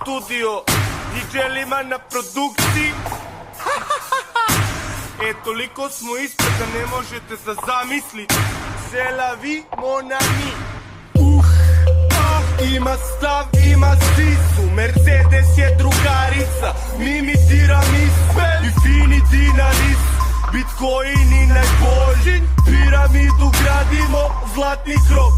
studio, DJ Lima na produkciji. Toliko smo ispred da ne možete da zamislite. C'est la vie, mon ami. Ima stav, ima sisu, Mercedes je drugarica, Mimi tiramisu i fini dinaris. Bitcoini najbolji, piramidu gradimo, zlatni krov.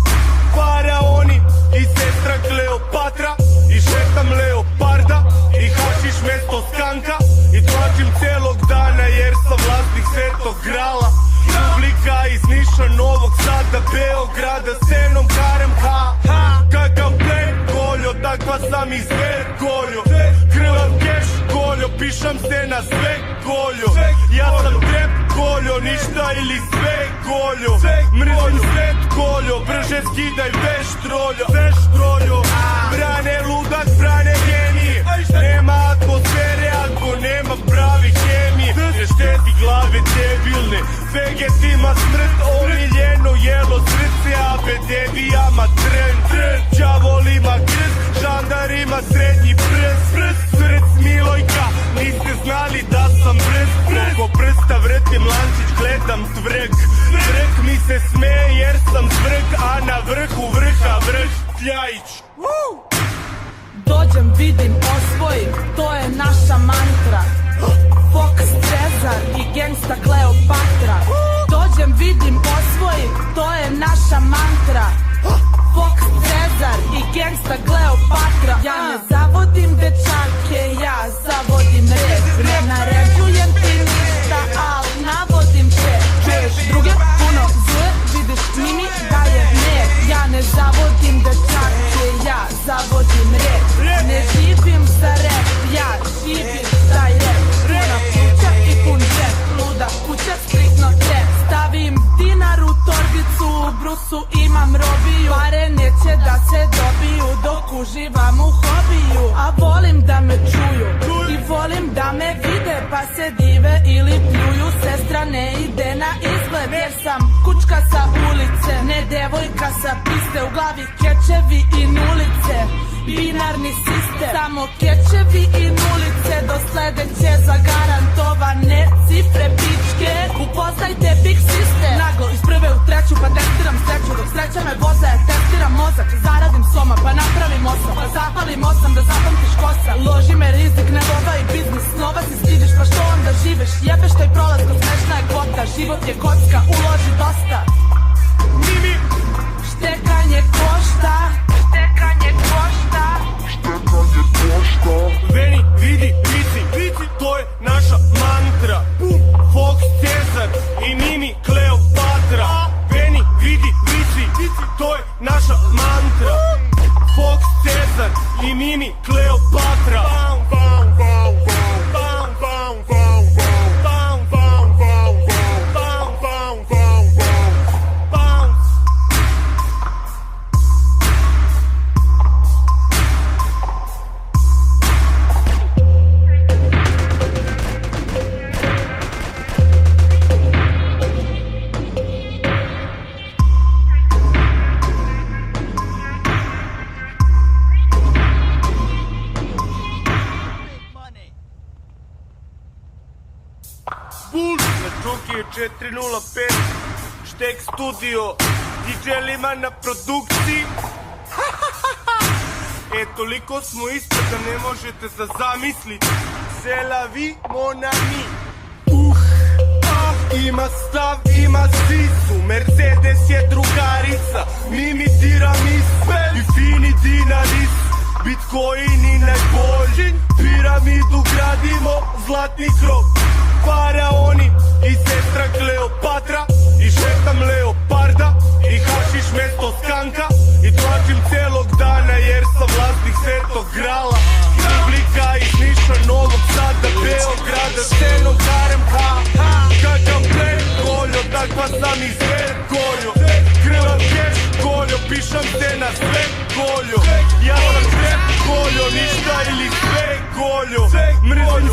Faraoni i sestra Kleopatra, i šetam leoparda, i hašiš mesto skanka, i tlačim celog dana jer sam vlasnik Svetog grala. Publika iz Niša, Novog Sada, Beograda, scenom karem kakav plen, koljo, takva sam i zver, koljo. Krvav keš, koljo, pišam se na sve, koljo. Ja sam trep, koljo, ništa ili sve, koljo. Mrzim svet, koljo, brže skidaj veš, troljo. Brane ludak, brane genije, nema atmosfere ako nema pravi hemije. Ne šteti glave debilne, vegetima smrt, omiljeno jelo srce, a bedevijama tren. Đavolima krst, žandarima srednji prst. Src Milojka, niste znali da sam brz. Preko prsta vrtim lančić, gledam tvrg. Vrh mi se smeje jer sam zvrg, a na vrhu vrha vrh Pljajić. Dođem, vidim, osvojim, to je naša mantra. Fox Cezar i gangsta Kleopatra. Dođem, vidim, osvojim, to je naša mantra. Fox Cezar i gangsta Kleopatra. Ja ne zavodim dečake, ja zavodim red. Ne naređujem ti ništa, al navodim te. Čuješ druge, puno zuje, vidiš Mimi da je med. Ja ne zavodim dečake, ja zavodim red. Ne živim za rap, ja živim za rap. Puna kuća i pun džep, luda kuća, striktno džep. Stavim dinar u torbicu, u brusu imam robiju. Pare neće da se dobiju dok uživam u hobiju. A volim da me čuju i volim da me vide, pa se dive ili pljuju. Sestra ne ide na izgled jer sam kučka sa ulice, ne devojka sa piste. U glavi kečevi i nulice, binarni sistem, samo kečevi i nulice. Do sledeće zagarantovane cifre pičke. Upoznajte Big System. Naglo iz prve u treću pa testiram sreću. Dok sreća me voza ja testiram mozak. Zaradim soma pa napravim osam, pa zapalim osam da zapamtiš kosa. Loži me rizik, ne voda i biznis. Snova si stidiš pa što onda živeš. Jebeš taj prolaz ko smešna je kvota. Život je kocka, uloži dosta. Mimi, štekanje košta. Štekanje košta. Veni, vidi, to je naša mantra. Fox Cezar i Mimi Kleopatra. Veni, vidi, to je naša mantra. Fox Cezar i Mimi Kleopatra. Na Čuki je 405, Štek studio, DJ Lima na produkciji. Toliko smo ispred da ne možete da zamislite. C'est la vie, mon ami. Ima stav, ima sisu, Mercedes je drugarica, Mimi tiramisu i fini dinaris. Bitcoini najbolji, piramidu gradimo, zlatni krov. Faraoni i sestra Kleopatra, i šetam leoparda, i hašiš mesto skanka, i tlačim celog dana jer sam vlasnik Svetog grala. Publika iz Niša, Novog Sada, Beograda, scenom karem kakav plen, koljo, takva sam i zver, koljo. Krvav keš, koljo, pišam se na sve, koljo. Ja sam trep, koljo, ništa ili sve, koljo. Mrzim